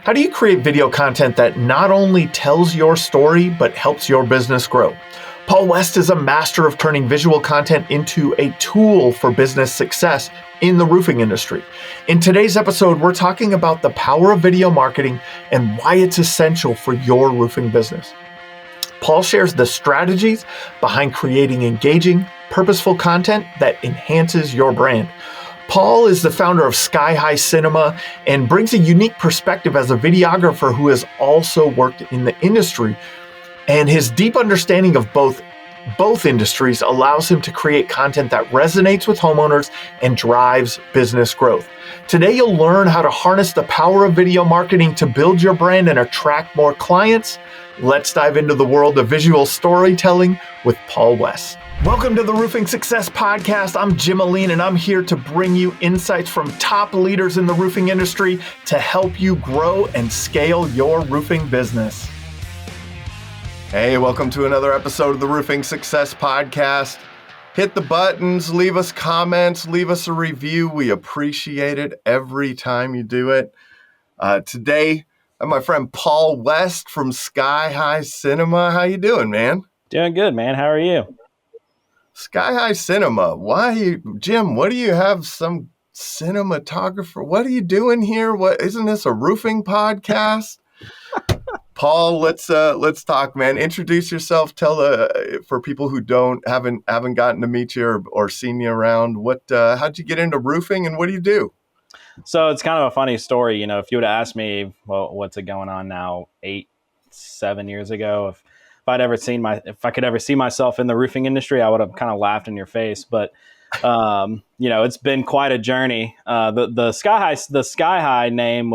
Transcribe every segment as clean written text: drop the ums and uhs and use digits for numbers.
How do you create video content that not only tells your story, but helps your business grow? Paul West is a master of turning visual content into a tool for business success in the roofing industry. In today's episode, we're talking about the power of video marketing and why it's essential for your roofing business. Paul shares the strategies behind creating engaging, purposeful content that enhances your brand. Paul is the founder of Sky High Cinema and brings a unique perspective as a videographer who has also worked in the industry. And his deep understanding of both industries allows him to create content that resonates with homeowners and drives business growth. Today, you'll learn how to harness the power of video marketing to build your brand and attract more clients. Let's dive into the world of visual storytelling with Paul West. Welcome to the Roofing Success Podcast. I'm Jim Aline, and I'm here to bring you insights from top leaders in the roofing industry to help you grow and scale your roofing business. Hey, welcome to another episode of the Roofing Success Podcast. Hit the buttons, leave us comments, leave us a review. We appreciate it every time you do it. Today, I'm my friend Paul West from Sky High Cinema. How you doing, man? Doing good, man. How are you? Sky High Cinema. Jim, what do you have some cinematographer? What are you doing here? Isn't this a roofing podcast? Paul, let's talk, man. Introduce yourself. Tell for people who haven't gotten to meet you or seen you around. How'd you get into roofing and what do you do? So it's kind of a funny story. You know, if you would have asked me, well, what's it going on now, 7 years ago, if I could ever see myself in the roofing industry, I would have kind of laughed in your face. But it's been quite a journey. The Sky High name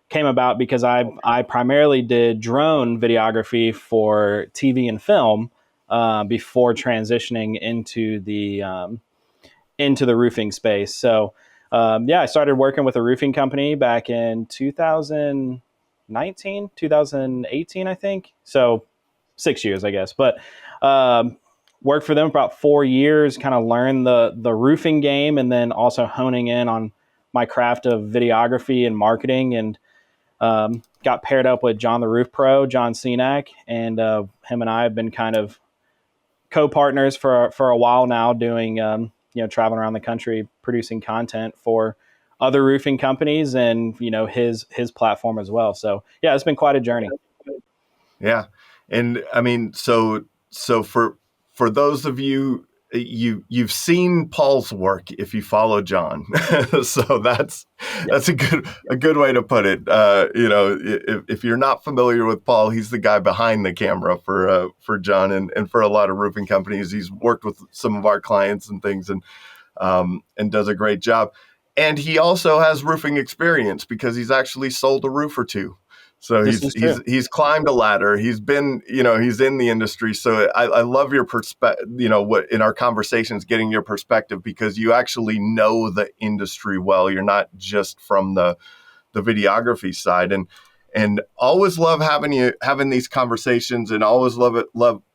came about because I primarily did drone videography for TV and film before transitioning into the roofing space. So I started working with a roofing company back in 2018, I think. So 6 years, I guess. But worked for them about 4 years, kind of learned the roofing game, and then also honing in on my craft of videography and marketing, and got paired up with John the Roof Pro, John Cenac, and him and I have been kind of co-partners for a while now, doing traveling around the country producing content for other roofing companies and his platform as well. So yeah, it's been quite a journey. Yeah. And I mean, so for those of you, you've seen Paul's work if you follow John. So that's a good way to put it. If you're not familiar with Paul, he's the guy behind the camera for John and for a lot of roofing companies. He's worked with some of our clients and things and does a great job. And he also has roofing experience because he's actually sold a roof or two. So he's climbed a ladder. He's been, he's in the industry. So I love your perspective, what in our conversations, getting your perspective, because you actually know the industry well. You're not just from the videography side, and always love having these conversations, and always love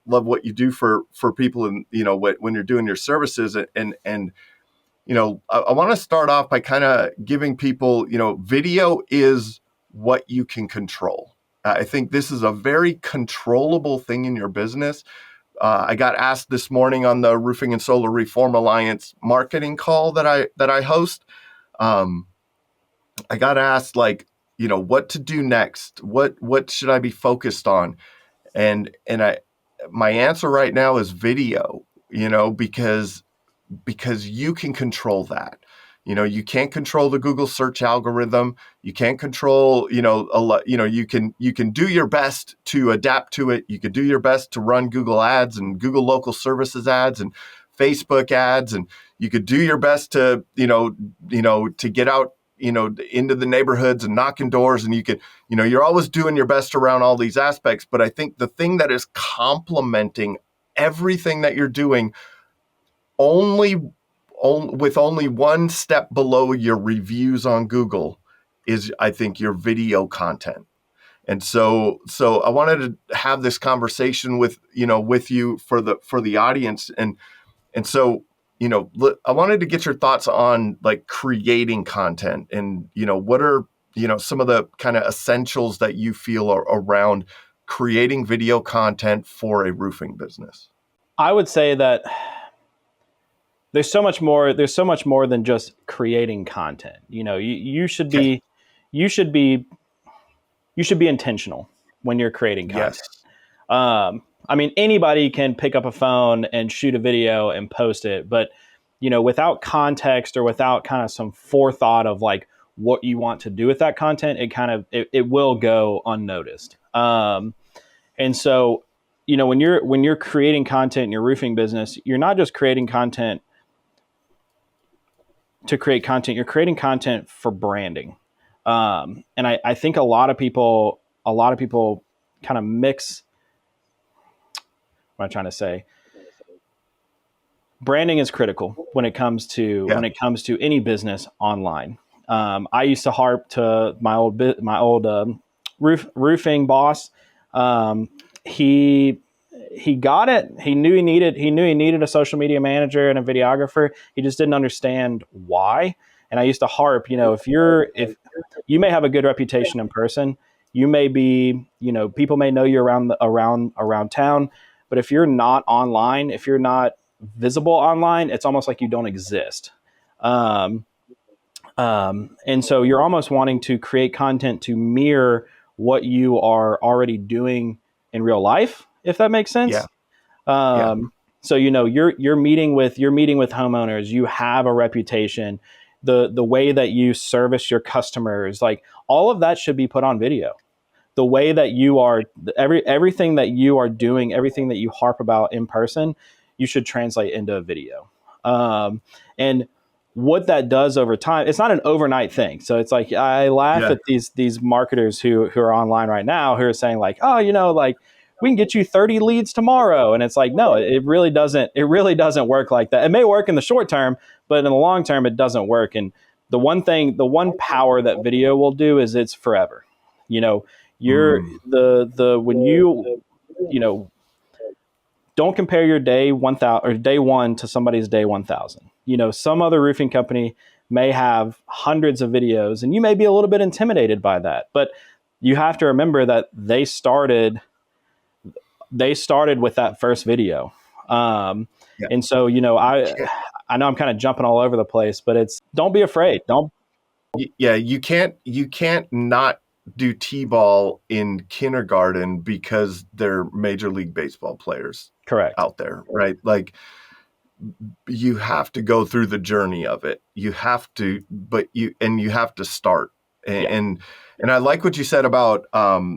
what you do for people, and when you're doing your services, and I want to start off by kind of giving people, video is what you can control. I think this is a very controllable thing in your business. I got asked this morning on the Roofing and Solar Reform Alliance marketing call that I host. I got asked what to do next. What should I be focused on? And my answer right now is video. Because you can control that. You can't control the Google search algorithm. You can't control, you can do your best to adapt to it. You can do your best to run Google ads and Google local services ads and Facebook ads. And you could do your best to, to get out, into the neighborhoods and knocking doors. And you could, you're always doing your best around all these aspects. But I think the thing that is complementing everything that you're doing with only one step below your reviews on Google is, I think, your video content. And so I wanted to have this conversation with you for the audience. And so, I wanted to get your thoughts on like creating content and, what are some of the kind of essentials that you feel are around creating video content for a roofing business? I would say that there's so much more than just creating content. You should Okay. be you should be intentional when you're creating Yes. content. I mean, anybody can pick up a phone and shoot a video and post it, but without context or without kind of some forethought of like what you want to do with that content, it will go unnoticed. And so, when you're creating content in your roofing business, you're not just creating content to create content; you're creating content for branding. And I think a lot of people kind of mix. What am I trying to say? Branding is critical when it comes to any business online. I used to harp to my old roofing boss. He got it. He knew he needed a social media manager and a videographer. He just didn't understand why. And I used to harp, if you may have a good reputation in person, you may be, people may know you around town, but if you're not online, if you're not visible online, it's almost like you don't exist. And so you're almost wanting to create content to mirror what you are already doing in real life, if that makes sense. Yeah. Yeah. So you're meeting with homeowners. You have a reputation. The way that you service your customers, like all of that should be put on video. The way that you are everything that you are doing, everything that you harp about in person, you should translate into a video. And what that does over time, it's not an overnight thing. So it's like I laugh at these marketers who are online right now who are saying like, oh, like we can get you 30 leads tomorrow. And it's like, no, it really doesn't work like that. It may work in the short term, but in the long term, it doesn't work. And the one power that video will do is it's forever. You're when don't compare your day 1,000 or day one to somebody's day 1,000. Some other roofing company may have hundreds of videos and you may be a little bit intimidated by that, but you have to remember that they started with that first video. And so, I know I'm kind of jumping all over the place, but don't be afraid. You can't not do T-ball in kindergarten because they're Major League Baseball players. Correct. Out there, right? Like you have to go through the journey of it. You have to, you have to start. And I like what you said about, the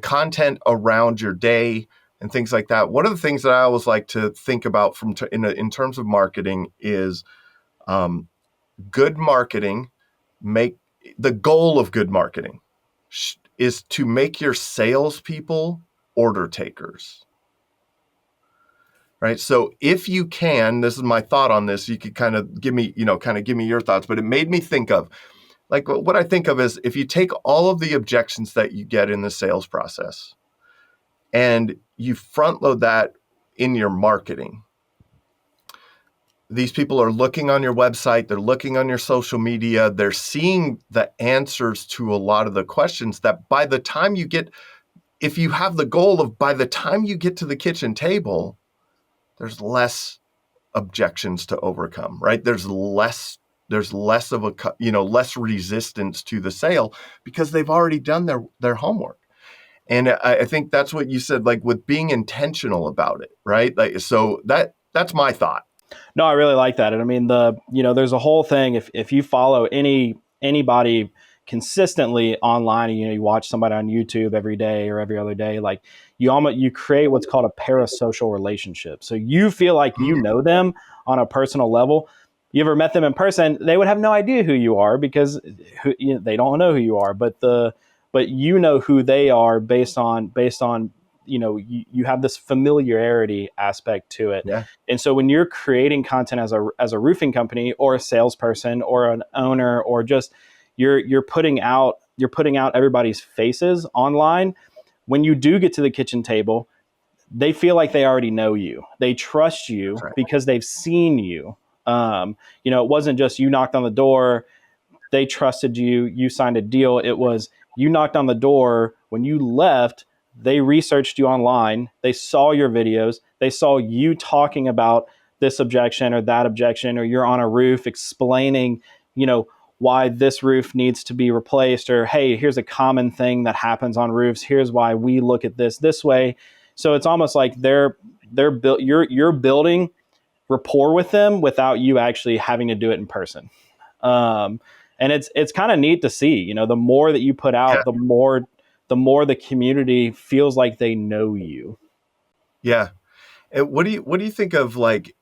content around your day and things like that. One of the things that I always like to think about in terms of marketing is good marketing. The goal of good marketing is to make your salespeople order takers. Right. So if you can, this is my thought on this, you could kind of give me your thoughts, but it made me think of like what I think of is if you take all of the objections that you get in the sales process and you front load that in your marketing, these people are looking on your website, they're looking on your social media, they're seeing the answers to a lot of the questions that by the time if you have the goal of by the time you get to the kitchen table, there's less objections to overcome, right? There's less of less resistance to the sale because they've already done their homework. And I think that's what you said, like with being intentional about it, right? Like, so that's my thought. No, I really like that. And I mean, there's a whole thing. If you follow anybody consistently online, and you watch somebody on YouTube every day or every other day, like you create what's called a parasocial relationship. So you feel like you know them on a personal level. You ever met them in person, they would have no idea who you are because they don't know who you are. But you know who they are based on you have this familiarity aspect to it. Yeah. And so when you're creating content as a roofing company or a salesperson or an owner or just you're putting out everybody's faces online, when you do get to the kitchen table, they feel like they already know you. They trust you because they've seen you. It wasn't just you knocked on the door, they trusted you, you signed a deal. It was you knocked on the door. When you left, they researched you online. They saw your videos. They saw you talking about this objection or that objection, or you're on a roof explaining, why this roof needs to be replaced, or hey, here's a common thing that happens on roofs. Here's why we look at this way. So it's almost like they're built. You're building rapport with them without you actually having to do it in person. Um, and it's kind of neat to see. The more that you put Yeah. out, the more the community feels like they know you. Yeah. And what do you think of, like,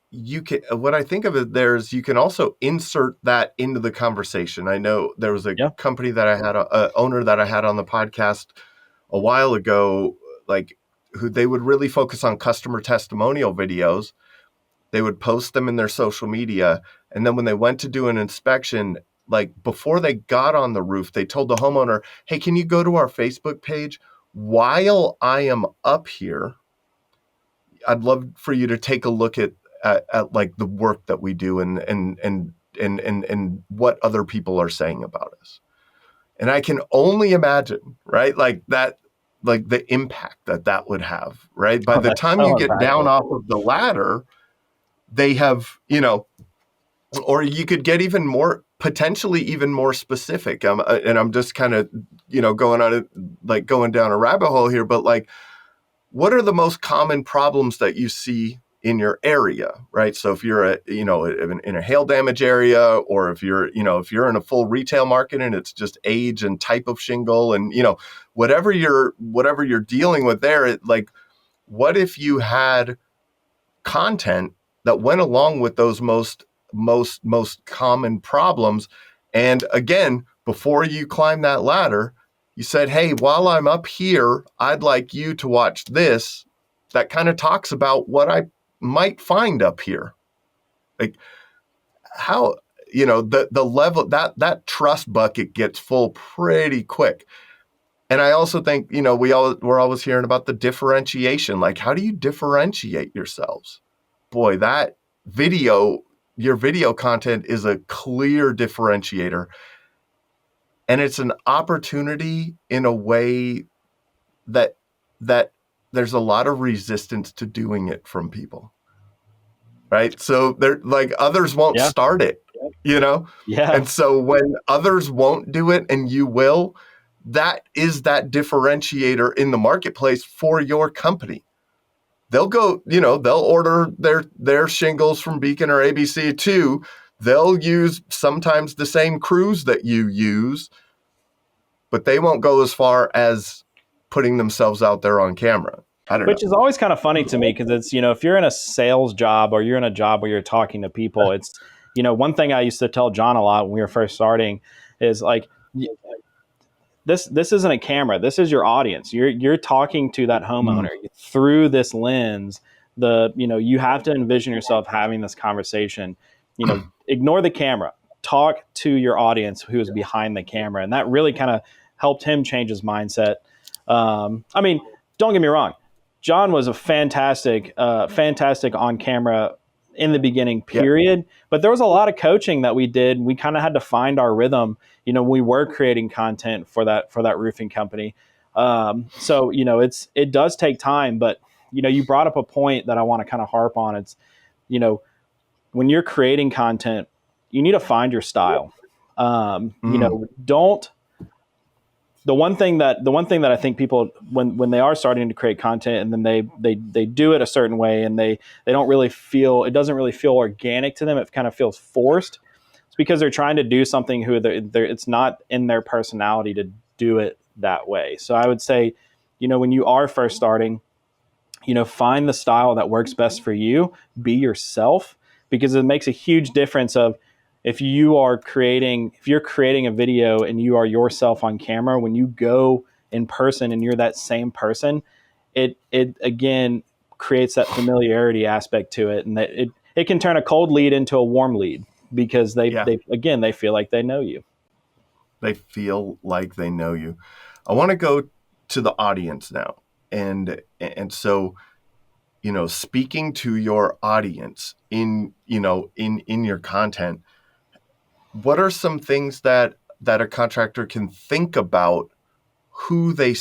what I think of it there's you can also insert that into the conversation. I know there was a Yeah. company that I had a owner that I had on the podcast a while ago, like, who they would really focus on customer testimonial videos. They would post them in their social media, and then when they went to do an inspection, like before they got on the roof, they told the homeowner, "Hey, can you go to our Facebook page while I am up here? I'd love for you to take a look at like the work that we do and what other people are saying about us." And I can only imagine, right? Like that, like the impact that would have, right? By Oh, the that's time you so get down impactful. off of the ladder, they have, or you could get even more, potentially even more specific. And I'm just kind of, going on it, like going down a rabbit hole here, but like, what are the most common problems that you see in your area, right? So if you're in a hail damage area, or if you're in a full retail market and it's just age and type of shingle, and whatever you're dealing with there, like, what if you had content that went along with those most common problems? And again, before you climb that ladder, you said, "Hey, while I'm up here, I'd like you to watch this that kind of talks about what I might find up here." Like, how, the level, that trust bucket gets full pretty quick. And I also think, we're always hearing about the differentiation. Like, how do you differentiate yourselves? Boy, your video content is a clear differentiator. And it's an opportunity in a way that there's a lot of resistance to doing it from people. Right? So they're like, others won't Yeah. start it, Yeah. And so when others won't do it and you will, that is that differentiator in the marketplace for your company. They'll go, they'll order their shingles from Beacon or ABC too. They'll use sometimes the same crews that you use, but they won't go as far as putting themselves out there on camera. I don't Which know. is always kind of funny to me because it's, if you're in a sales job or you're in a job where you're talking to people, it's, one thing I used to tell John a lot when we were first starting is like, this isn't a camera. This is your audience. You're talking to that Mm. homeowner through this lens. You have to envision yourself having this conversation. Ignore the camera. Talk to your audience who is behind the camera, and that really kind of helped him change his mindset. I mean, don't get me wrong. John was a fantastic on camera in the beginning, Yeah. period. But there was a lot of coaching that we did. We kind of had to find our rhythm. We were creating content for that roofing company. So it does take time, but you brought up a point that I want to kind of harp on. It's you know when you're creating content, you need to find your style. Mm. Don't the one thing that I think people when they are starting to create content and then they do it a certain way and they don't really feel it doesn't really feel organic to them. It kind of feels forced. It's because they're trying to do something who it's not in their personality to do it that way. So I would say, when you are first starting, find the style that works best for you. Be yourself, because it makes a huge difference of if you're creating a video and you are yourself on camera, when you go in person and you're that same person, it again creates that familiarity aspect to it, and that it can turn a cold lead into a warm lead because Yeah. they feel like they know you. They feel like they know you. I want to go to the audience now. And so, speaking to your audience in your content, what are some things that that a contractor can think about who they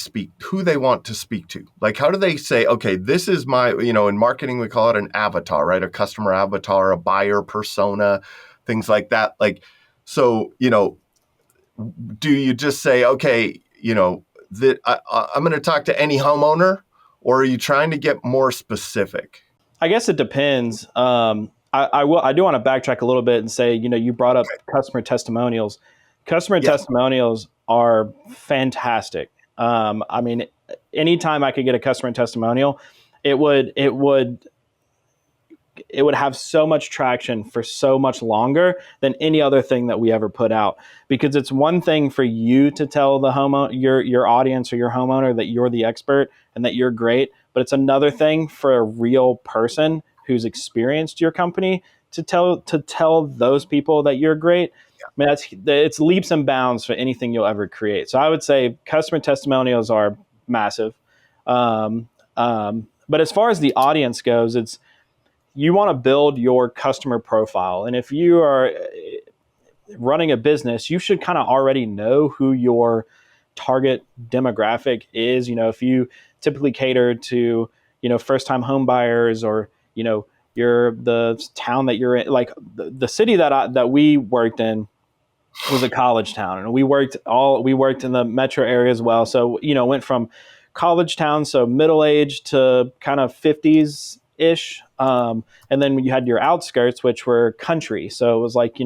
want to speak to? Like, how do they say, okay, this is my, in marketing, we call it an avatar, right? A customer avatar, a buyer persona, things like that. Like, so, do you just say, okay, that I'm going to talk to any homeowner, or are you trying to get more specific? I guess it depends. I do want to backtrack a little bit and say, you brought up customer testimonials. Customer Yeah. testimonials are fantastic. I mean, anytime I could get a customer testimonial, it would have so much traction for so much longer than any other thing that we ever put out. Because it's one thing for you to tell the your audience or your homeowner that you're the expert and that you're great, but it's another thing for a real person who's experienced your company to tell those people that you're great. I mean, it's leaps and bounds for anything you'll ever create. So I would say customer testimonials are massive. But as far as the audience goes, you want to build your customer profile. And if you are running a business, you should kind of already know who your target demographic is. If you typically cater to, first time home buyers, or, you're the town that you're in, like the city that we worked in was a college town, and we worked in the metro area as well. So, went from college town, so middle age, to kind of 50s ish. And then you had your outskirts, which were country. So it was like,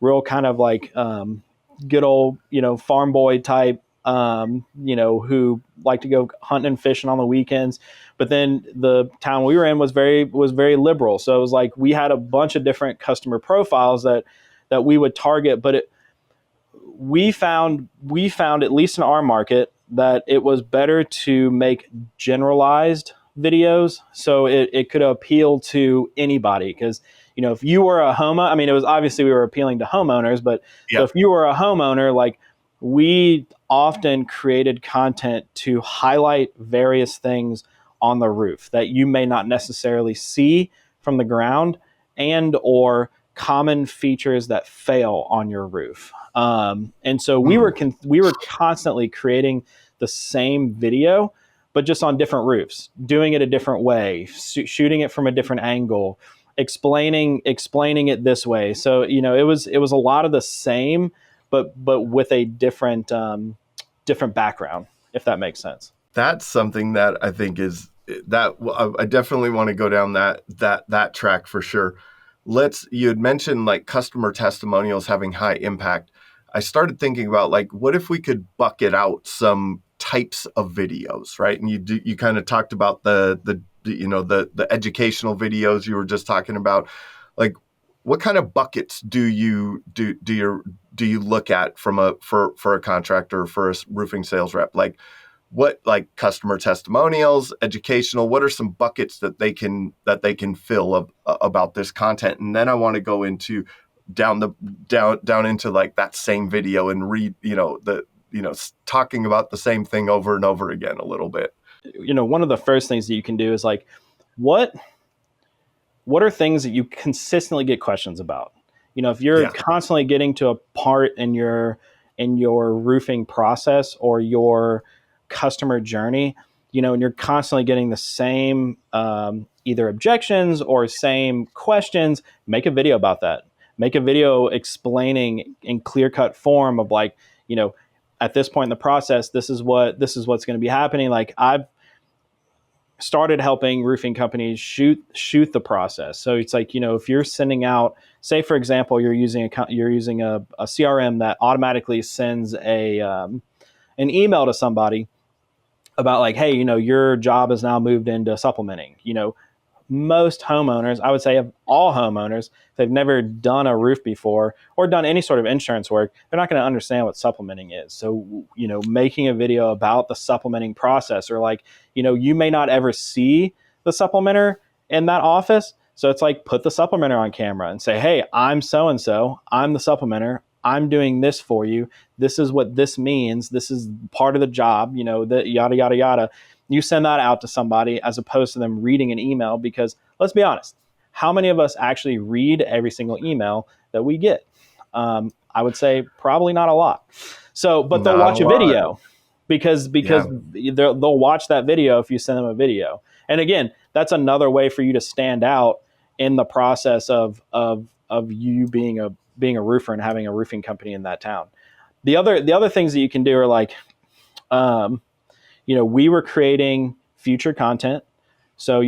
real kind of like good old, farm boy type, who liked to go hunting and fishing on the weekends. But then the town we were in was very liberal. So it was like we had a bunch of different customer profiles that we would target. But we found, at least in our market, that it was better to make generalized videos so it could appeal to anybody. Because if you were a homeowner, I mean, it was obviously we were appealing to homeowners, but Yeah. So if you were a homeowner, like, we often created content to highlight various things on the roof that you may not necessarily see from the ground, and or common features that fail on your roof. And so we were constantly creating the same video, but just on different roofs, doing it a different way, shooting it from a different angle, explaining it this way. So it was a lot of the same, but with a different background, if that makes sense. That's something that I think is that I definitely want to go down that track for sure. You had mentioned like customer testimonials having high impact. I started thinking about, like, what if we could bucket out some types of videos, right? And you kind of talked about the educational videos you were just talking about. Like, what kind of buckets do you look at for a contractor, for a roofing sales rep? Like, what, like customer testimonials, educational, what are some buckets that they can fill about this content? And then I want to go into down into like that same video and read, talking about the same thing over and over again a little bit. One of the first things that you can do is like, what are things that you consistently get questions about? If you're constantly getting to a part in your roofing process or your customer journey, and you're constantly getting the same either objections or same questions, make a video about that. Make a video explaining in clear-cut form of, like, at this point in the process, this is what's going to be happening. Like, I've started helping roofing companies shoot the process. So it's like, if you're sending out, say for example, you're using a CRM that automatically sends an email to somebody about, like, hey, your job is now moved into supplementing. Most homeowners, I would say of all homeowners, if they've never done a roof before or done any sort of insurance work, they're not going to understand what supplementing is. So, making a video about the supplementing process, or like, you may not ever see the supplementer in that office. So it's like, put the supplementer on camera and say, hey, I'm so-and-so, I'm the supplementer, I'm doing this for you. This is what this means. This is part of the job, the yada, yada, yada. You send that out to somebody as opposed to them reading an email, because let's be honest, how many of us actually read every single email that we get? I would say probably not a lot. So, but they'll Not a watch a lot. video because Yeah. they'll watch that video if you send them a video. And again, that's another way for you to stand out in the process of you being a roofer and having a roofing company in that town. The other things that you can do are like, we were creating future content. So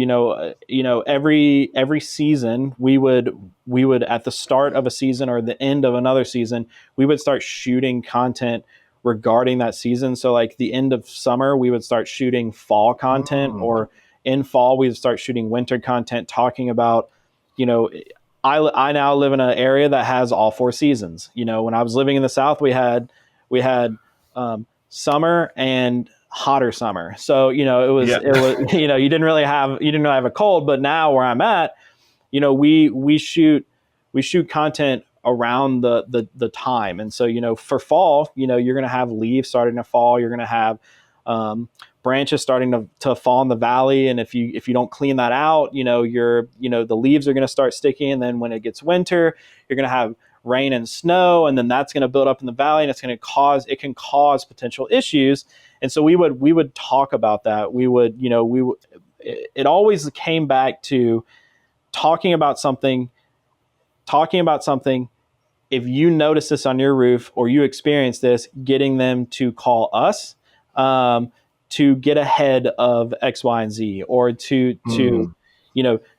every season we would at the start of a season or the end of another season, we would start shooting content regarding that season. So like the end of summer, we would start shooting fall content, Mm. or in fall we would start shooting winter content, talking about, you know, I now live in an area that has all four seasons. When I was living in the South, we had summer and hotter summer. So Yeah. it was you didn't really have a cold. But now where I'm at, we shoot content around the time. And so for fall, you're going to have leaves starting to fall. You're going to have branches starting to fall in the valley, and if you don't clean that out, the leaves are going to start sticking. And then when it gets winter, you're going to have rain and snow, and then that's going to build up in the valley, and it can cause potential issues. And so we would talk about that. It always came back to talking about something. If you notice this on your roof or you experience this, getting them to call us, to get ahead of X, Y, and Z, or to Mm.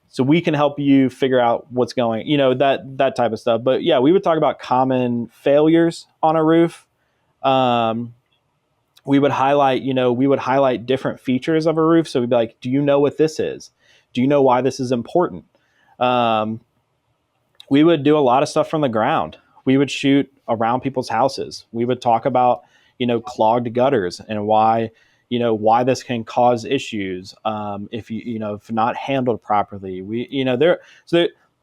so we can help you figure out what's going, that type of stuff. But yeah, we would talk about common failures on a roof. Um, we would highlight different features of a roof. So we'd be like, do you know what this is? Do you know why this is important? Um, we would do a lot of stuff from the ground. We would shoot around people's houses. We would talk about, clogged gutters and why this can cause issues, if not handled properly.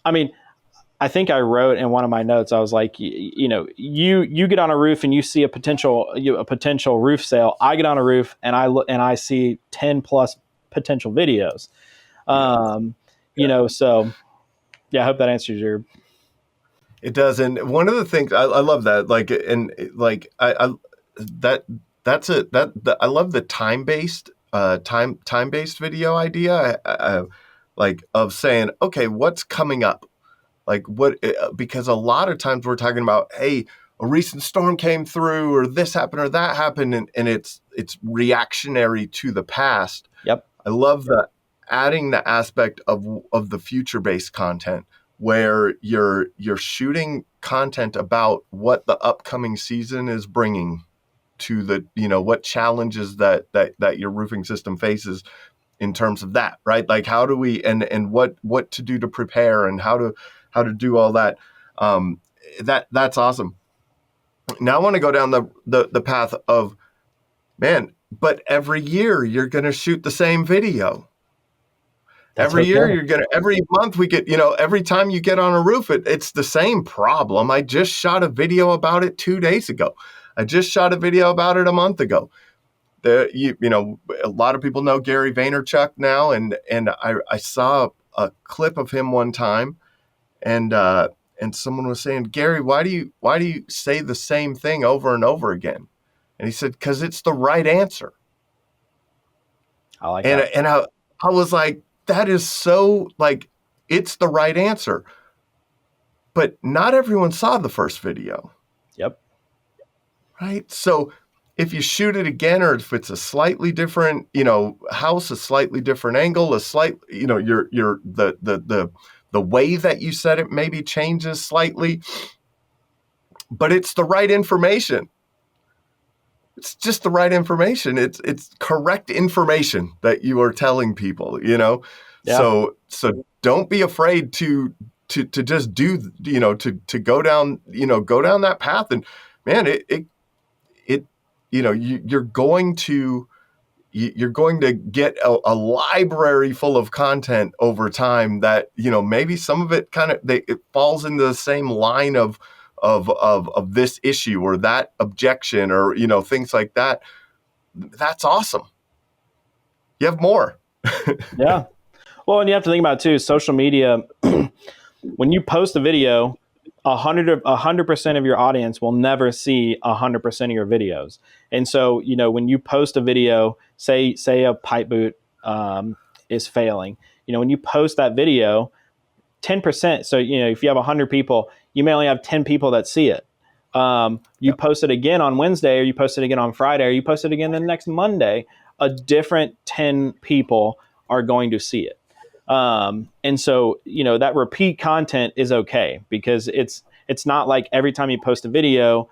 I mean, I think I wrote in one of my notes, I was like, you get on a roof and you see a potential roof sale. I get on a roof and I see 10 plus potential videos. Yeah. So yeah, I hope that answers your. It does. And one of the things I love that, like, and like, I that that's a that I love the time-based video idea. Like, of saying, okay, what's coming up? Like, what, because a lot of times we're talking about, hey, a recent storm came through, or this happened or that happened, and it's reactionary to the past. Yep. I love that, adding the aspect of the future-based content, where you're shooting content about what the upcoming season is bringing to the, what challenges that your roofing system faces in terms of that, right? Like, how do we, and what to do to prepare, and how to do all that. That's awesome. Now I want to go down the path of, man, but every year you're going to shoot the same video. Every year every month we get, every time you get on a roof, it's the same problem. I just shot a video about it 2 days ago. I just shot a video about it a month ago. A lot of people know Gary Vaynerchuk now, and I saw a clip of him one time, and someone was saying, Gary, why do you say the same thing over and over again? And he said, because it's the right answer. I like that. And I was like, that is so, like, it's the right answer. But not everyone saw the first video. Yep. Right? So if you shoot it again, or if it's a slightly different, house, a slightly different angle, the way that you said it maybe changes slightly, but it's the right information. It's just the right information. It's correct information that you are telling people, Yeah. So don't be afraid to just do, to go down that path. And man, you're going to get a library full of content over time that, maybe some of it it falls into the same line of this issue or that objection, or, things like that. That's awesome. You have more. Yeah. Well, and you have to think about it too, social media, when you post a video, 100% of your audience will never see 100% of your videos. And so, when you post a video, say a pipe boot is failing, when you post that video, 10%. So, if you have 100 people, you may only have 10 people that see it. You post it again on Wednesday, or you post it again on Friday, or you post it again the next Monday, a different 10 people are going to see it. And so, that repeat content is okay, because it's not like every time you post a video,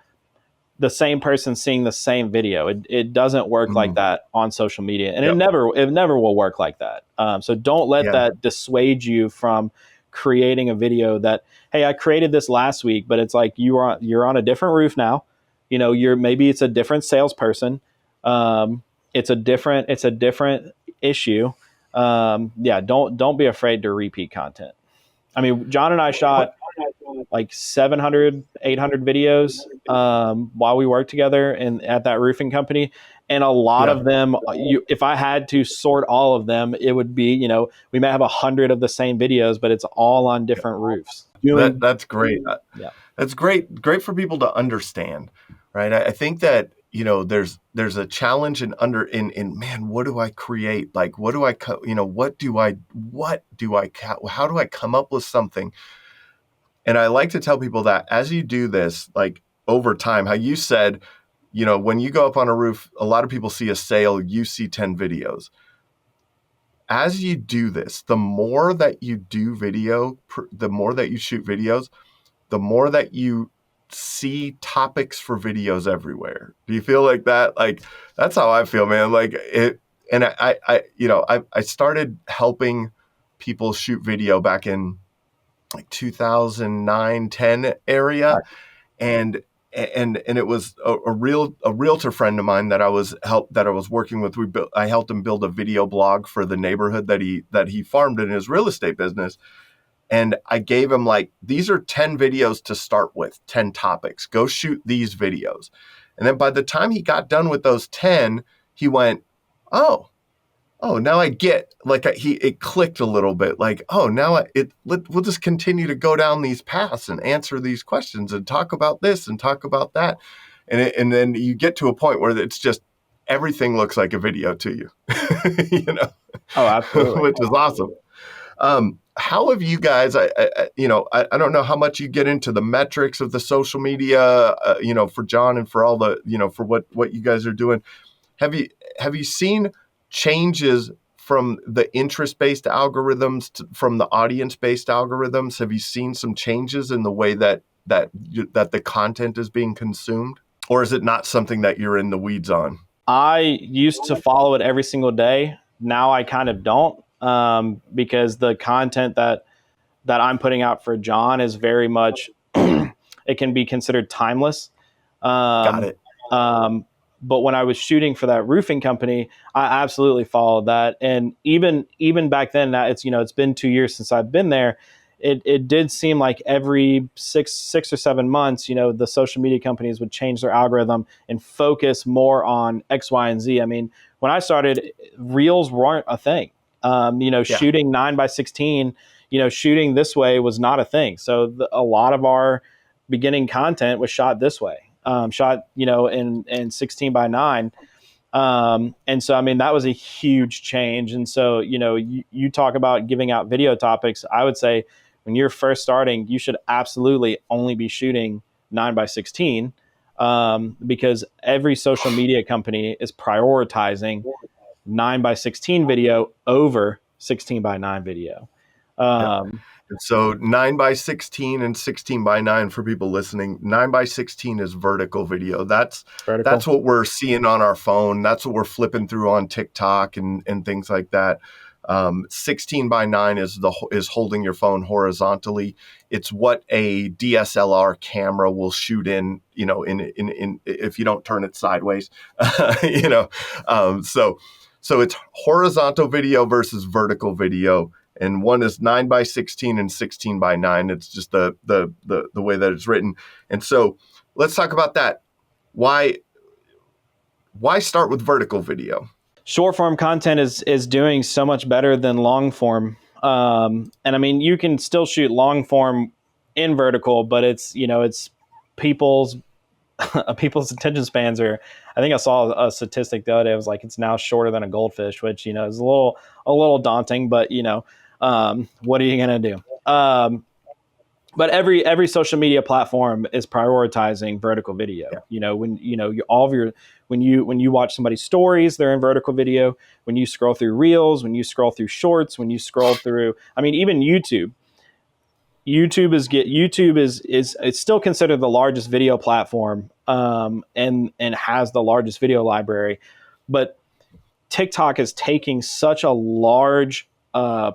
the same person seeing the same video. It doesn't work like that on social media, and it never will work like that. So don't let that dissuade you from creating a video that, hey, I created this last week, but it's like you're on a different roof now. Maybe it's a different salesperson. It's a different issue. Don't be afraid to repeat content. I mean, John and I shot like 700, 800 videos while we worked together and at that roofing company. And a lot of them, if I had to sort all of them, it would be, we may have 100 of the same videos, but it's all on different roofs. That's great. That's great for people to understand, right? I think that, there's a challenge in man, what do I create? Like, how do I come up with something? And I like to tell people that as you do this, like over time, how you said, when you go up on a roof, a lot of people see a sale, you see 10 videos. As you do this, the more that you do video, the more that you shoot videos, the more that you see topics for videos everywhere. Do you feel like that? Like, that's how I feel, man. Like it, and I started helping people shoot video back in like 2009, 10 area. Right. And it was a realtor friend of mine that I was working with. I helped him build a video blog for the neighborhood that he farmed in his real estate business. And I gave him like, these are 10 videos to start with, 10 topics. Go shoot these videos. And then by the time he got done with those 10, he went, oh, now I get, like, it clicked a little bit. Like, now we'll just continue to go down these paths and answer these questions and talk about this and talk about that. And then you get to a point where it's just, everything looks like a video to you, Oh, absolutely. which is awesome. How have you guys, I don't know how much you get into the metrics of the social media, for John and for all the, for what you guys are doing. Have you seen changes from the interest-based algorithms from the audience-based algorithms? Have you seen some changes in the way that the content is being consumed? Or is it not something that you're in the weeds on? I used to follow it every single day. Now I kind of don't. Because the content that I'm putting out for John is very much, it can be considered timeless. Got it. But when I was shooting for that roofing company, I absolutely followed that. And even back then, it's been 2 years since I've been there. It did seem like every six or 7 months, the social media companies would change their algorithm and focus more on X, Y, and Z. I mean, when I started, reels weren't a thing. Shooting 9x16, shooting this way was not a thing. So a lot of our beginning content was shot this way, in 16:9. And so, I mean, that was a huge change. And so, you talk about giving out video topics. I would say when you're first starting, you should absolutely only be shooting 9x16, because every social media company is prioritizing 9x16 video over 16:9 video. So 9x16 and 16:9 for people listening. 9x16 is vertical video. That's what we're seeing on our phone. That's what we're flipping through on TikTok and things like that. 16:9 is holding your phone horizontally. It's what a DSLR camera will shoot in if you don't turn it sideways. So it's horizontal video versus vertical video, and one is 9x16 and 16:9. It's just the way that it's written. And so let's talk about that. Why start with vertical video? Short form content is doing so much better than long form. And I mean, you can still shoot long form in vertical, but it's, it's people's people's attention spans are, I think I saw a statistic the other day. It was like, it's now shorter than a goldfish, which, is a little daunting, but what are you going to do? But every social media platform is prioritizing vertical video. When all of your when you watch somebody's stories, they're in vertical video. When you scroll through reels, when you scroll through shorts, when you scroll through, I mean, even YouTube is it's still considered the largest video platform, and has the largest video library, but TikTok is taking such a large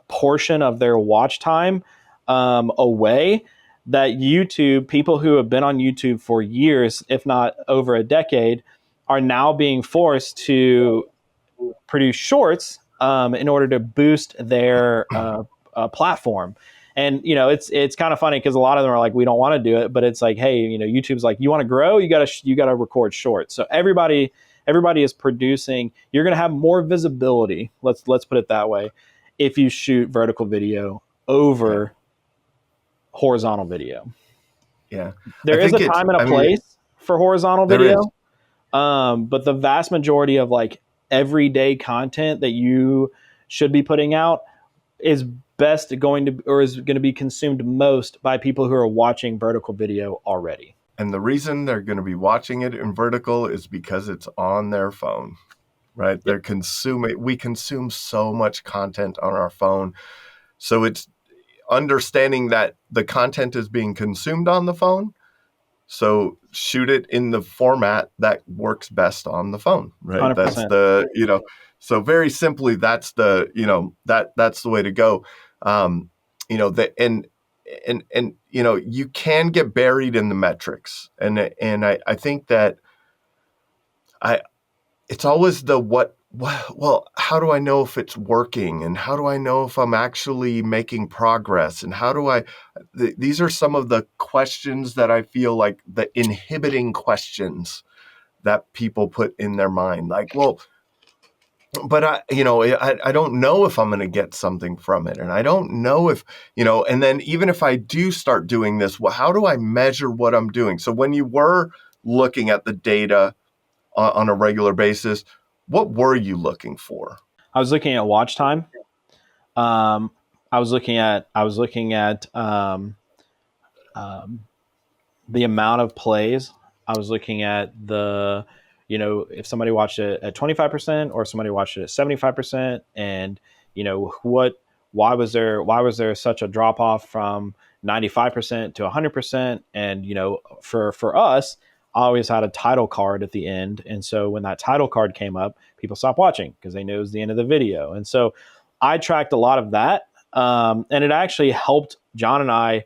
portion of their watch time away, that YouTube, people who have been on YouTube for years, if not over a decade, are now being forced to produce shorts in order to boost their platform. And it's kind of funny because a lot of them are like, we don't want to do it, but it's like, hey, YouTube's like, you want to grow, you gotta record shorts. So everybody is producing. You're going to have more visibility. Let's put it that way, if you shoot vertical video over horizontal video. Yeah, There is a time and a place for horizontal video, but the vast majority of like everyday content that you should be putting out is going to be consumed most by people who are watching vertical video already. And the reason they're going to be watching it in vertical is because it's on their phone, right? They're consuming. We consume so much content on our phone, so it's understanding that the content is being consumed on the phone. So shoot it in the format that works best on the phone, right? 100%. That's the, so very simply, that's the, that's the way to go. And you can get buried in the metrics. And I think that it's always the well, how do I know if it's working? And how do I know if I'm actually making progress? And how do these are some of the questions that I feel like the inhibiting questions that people put in their mind. Like, well, but I don't know if I'm going to get something from it. And I don't know if, and then even if I do start doing this, well, how do I measure what I'm doing? So when you were looking at the data on a regular basis, what were you looking for? I was looking at watch time. I was looking at the amount of plays. I was looking at if somebody watched it at 25% or somebody watched it at 75%, and why was there such a drop off from 95% to 100%? And for us, I always had a title card at the end, and so when that title card came up, people stopped watching because they knew it was the end of the video. And so I tracked a lot of that, and it actually helped John and I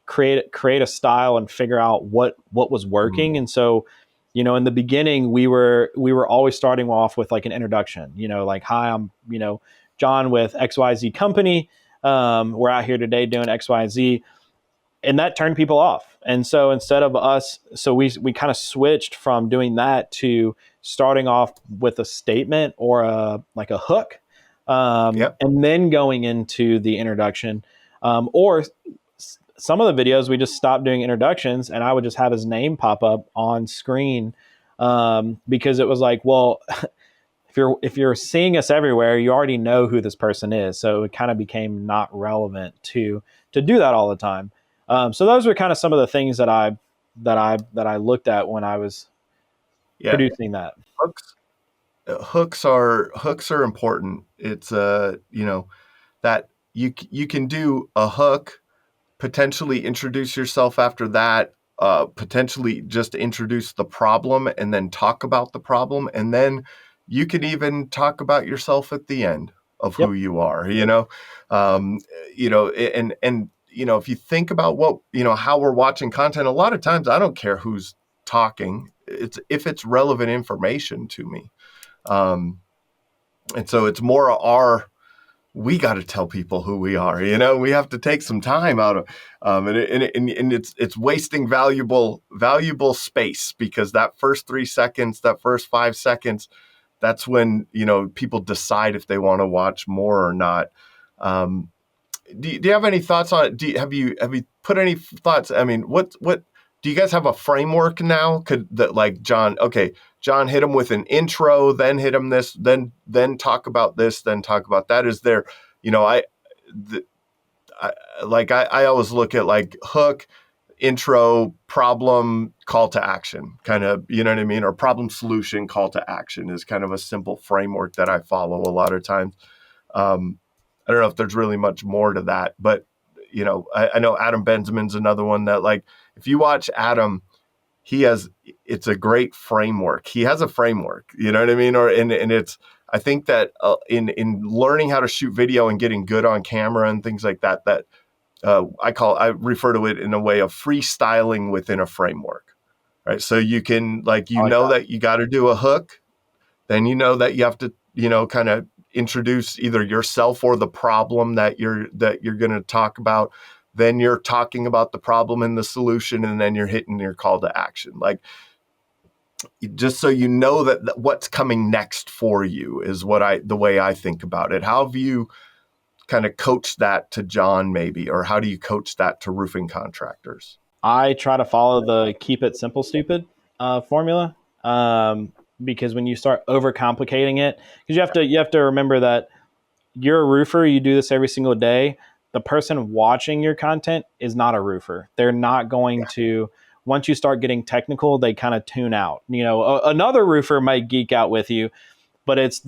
create a style and figure out what was working. Mm-hmm. And so, in the beginning, we were always starting off with like an introduction. Like, hi, I'm John with XYZ company. We're out here today doing XYZ. And that turned people off. And so instead of us, we kind of switched from doing that to starting off with a statement or a hook, and then going into the introduction. Or some of the videos, we just stopped doing introductions, and I would just have his name pop up on screen, because it was like, well, if you're seeing us everywhere, you already know who this person is. So it kind of became not relevant to do that all the time. So those were kind of some of the things that I looked at when I was producing that. Hooks are important. It's that you can do a hook, potentially introduce yourself after that, potentially just introduce the problem and then talk about the problem, and then you can even talk about yourself at the end of who you are. And if you think about what, how we're watching content, a lot of times I don't care who's talking. It's if it's relevant information to me. And so it's more we got to tell people who we are. We have to take some time out of, and it's wasting valuable space, because that first 3 seconds, that first 5 seconds, that's when, people decide if they want to watch more or not. Do you have any thoughts on it? Have you put any thoughts? I mean, what do you guys have a framework now? Could that like John hit him with an intro, then hit him this, then talk about this, then talk about that. Is there, I always look at like hook, intro, problem, call to action, kind of, you know what I mean? Or problem, solution, call to action is kind of a simple framework that I follow a lot of times. I don't know if there's really much more to that, but I know Adam Benjamin's another one that, like, if you watch Adam, it's a great framework. He has a framework, you know what I mean? And it's, I think that in learning how to shoot video and getting good on camera and things like that, I refer to it in a way of freestyling within a framework, right? So you can, like, that you got to do a hook, then that you have to, kind of introduce either yourself or the problem that you're going to talk about. Then you're talking about the problem and the solution, and then you're hitting your call to action. Like, just so you know that what's coming next for you is the way I think about it. How have you kind of coach that to John, maybe, or how do you coach that to roofing contractors? I try to follow the keep it simple, stupid formula, because when you start overcomplicating it, because you have to remember that you're a roofer, you do this every single day. The person watching your content is not a roofer. They're not going to, once you start getting technical, they kind of tune out. Another roofer might geek out with you, but it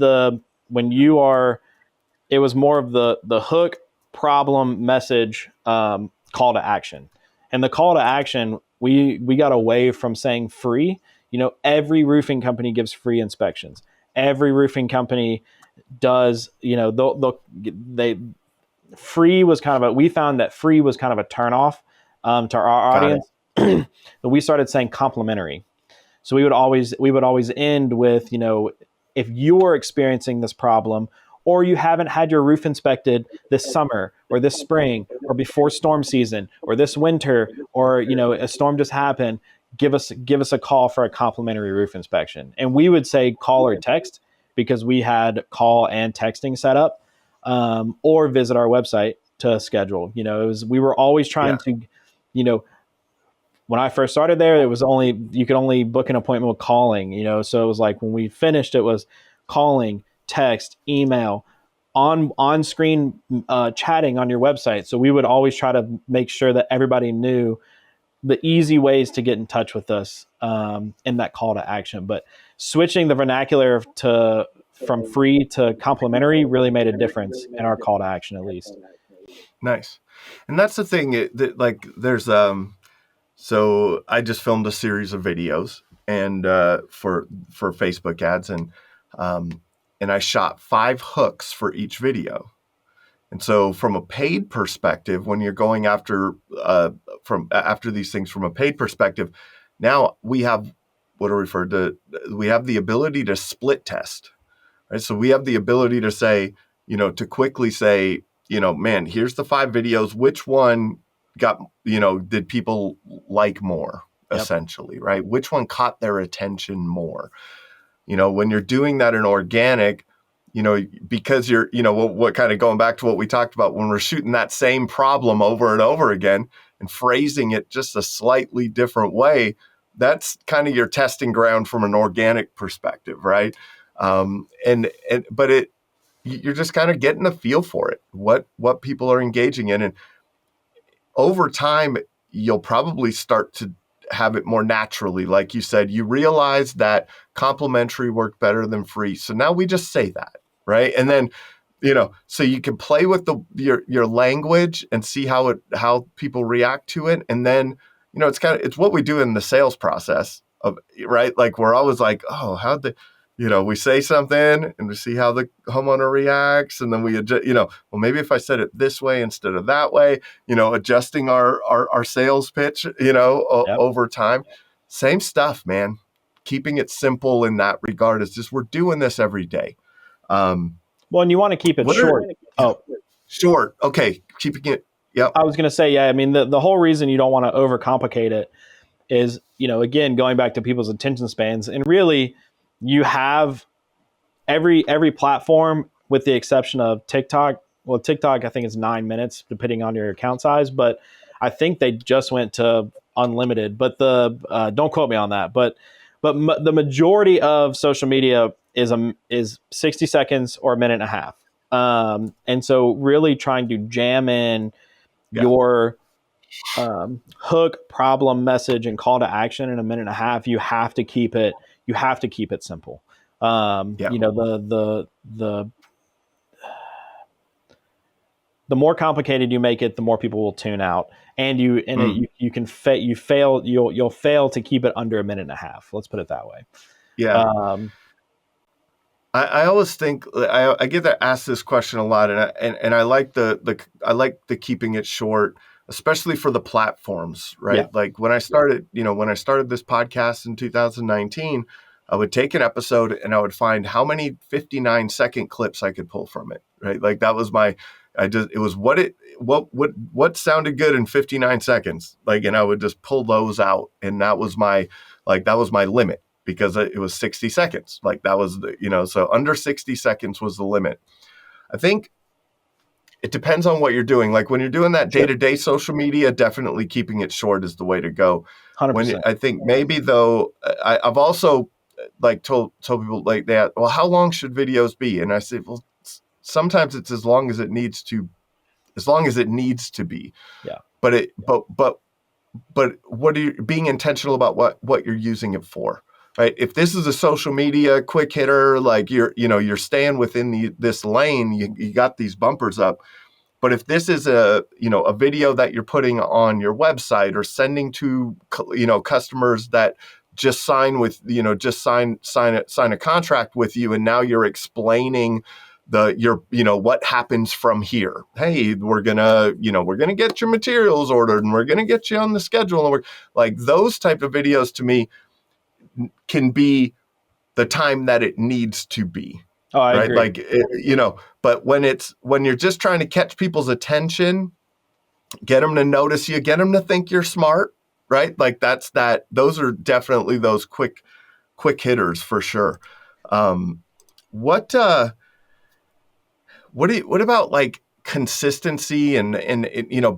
was more of the hook, problem, message, call to action. And the call to action, we got away from saying free. Every roofing company gives free inspections. Every roofing company does, free was kind of we found that free was kind of a turnoff to our audience. But we started saying complimentary. So we would always end with, if you're experiencing this problem, or you haven't had your roof inspected this summer or this spring or before storm season or this winter, or a storm just happened, give us a call for a complimentary roof inspection. And we would say call or text, because we had call and texting set up, or visit our website to schedule. We were always trying to, when I first started there, you could only book an appointment with calling, so it was like when we finished, it was calling, text, email, on screen chatting on your website. So we would always try to make sure that everybody knew the easy ways to get in touch with us in that call to action. But switching the vernacular from free to complimentary really made a difference in our call to action, at least. Nice. And that's the thing that, like, there's so I just filmed a series of videos and for Facebook ads, and I shot 5 hooks for each video. And so from a paid perspective, when you're going after these things from a paid perspective, now we have we have the ability to split test, right? So we have the ability to say, to quickly say, man, here's the 5 videos. Which one did people like more, essentially, right? Which one caught their attention more? When you're doing that in organic, because you're, what kind of going back to what we talked about, when we're shooting that same problem over and over again and phrasing it just a slightly different way, that's kind of your testing ground from an organic perspective, right? But you're just kind of getting a feel for it, what people are engaging in. And over time, you'll probably start to have it more naturally. Like you said, you realize that complimentary worked better than free. So now we just say that, right? And then, so you can play with your language and see how people react to it. And then, it's what we do in the sales process right? Like, we're always like, oh, how'd the, we say something and we see how the homeowner reacts. And then we adjust, well, maybe if I said it this way instead of that way, adjusting our sales pitch, over time. Same stuff, man. Keeping it simple in that regard is just, we're doing this every day. Well, and you want to keep it short. Short. Okay. Keeping it. Yeah. I was going to say, I mean, the whole reason you don't want to overcomplicate it is, again, going back to people's attention spans, and really you have every platform with the exception of TikTok. Well, TikTok, I think, is 9 minutes depending on your account size, but I think they just went to unlimited, but don't quote me on that. But the majority of social media is 60 seconds or a minute and a half. And so really trying to jam in your hook, problem, message, and call to action in a minute and a half, you have to keep it simple. You know, the more complicated you make it, the more people will tune out, and you'll fail to keep it under a minute and a half. Let's put it that way. I always think I get asked this question a lot, and I like the keeping it short, especially for the platforms, right? Yeah. Like when I started this podcast in 2019, I would take an episode and I would find how many 59-second clips I could pull from it, right? Like that was what sounded good in 59 seconds, like, and I would just pull those out, and that was my limit. Because it was 60 seconds. Like that was so under 60 seconds was the limit. I think it depends on what you're doing. Like when you're doing that day-to-day social media, definitely keeping it short is the way to go. 100%. I think maybe though, I've also like told people like that, well, how long should videos be? And I said, well, sometimes it's as long as it needs to be. Yeah. But what are you being intentional about what you're using it for? Right. If this is a social media quick hitter, like you're staying within this lane, you got these bumpers up. But if this is a video that you're putting on your website or sending to, customers that just sign a contract with you, and now you're explaining what happens from here. Hey, we're gonna get your materials ordered, and we're gonna get you on the schedule, and we're like those type of videos to me can be the time that it needs to be. Oh, I agree. Like, but when you're just trying to catch people's attention, get them to notice you, get them to think you're smart, right? Like those are definitely those quick hitters for sure. What about like consistency and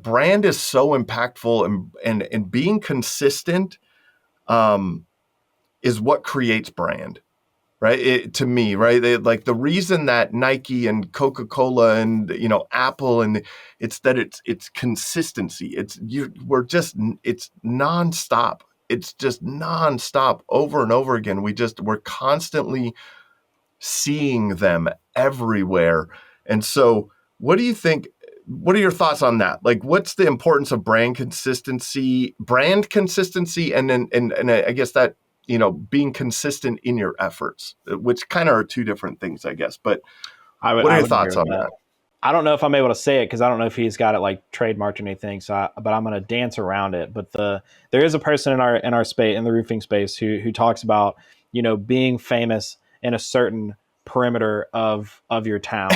brand is so impactful, and being consistent, is what creates brand, right? To me, right? Like the reason that Nike and Coca-Cola and Apple, and it's consistency. It's nonstop. It's just nonstop over and over again. We're constantly seeing them everywhere. And so, what do you think? What are your thoughts on that? Like, what's the importance of brand consistency, and I guess that, being consistent in your efforts, which kind of are two different things, I guess. But what are your thoughts on that? I don't know if I'm able to say it because I don't know if he's got it like trademarked or anything. But I'm going to dance around it. But there is a person in our space, in the roofing space, who talks about being famous in a certain perimeter of your town,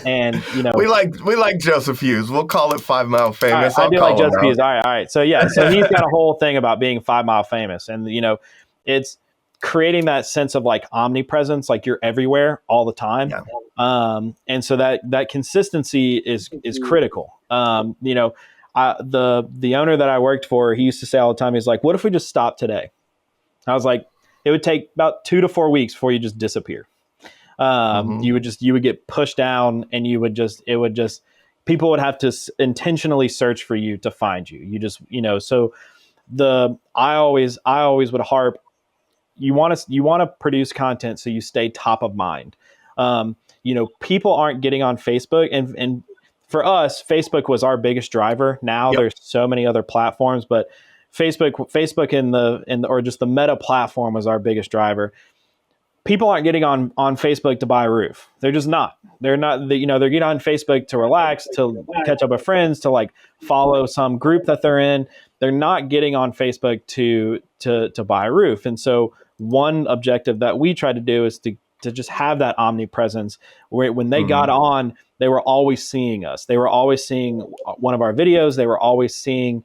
and we like Joseph Hughes. We'll call it 5 Mile Famous. I do like Joseph Hughes. All right. So yeah, so he's got a whole thing about being 5 Mile Famous, and it's creating that sense of like omnipresence, like you're everywhere all the time. Yeah. And so that consistency is critical. The owner that I worked for, he used to say all the time, he's like, what if we just stop today? I was like, it would take about 2 to 4 weeks before you just disappear. You would get pushed down, and people would have to intentionally search for you to find you. So I always would harp, you want to produce content so you stay top of mind. People aren't getting on Facebook, and for us, Facebook was our biggest driver. Now there's so many other platforms, but Facebook or just the Meta platform was our biggest driver. People aren't getting on Facebook to buy a roof. They're just not. They're not. They're getting on Facebook to relax, to catch up with friends, to like follow some group that they're in. They're not getting on Facebook to buy a roof. And so one objective that we try to do is to just have that omnipresence, where when they got on, they were always seeing us. They were always seeing one of our videos. They were always seeing,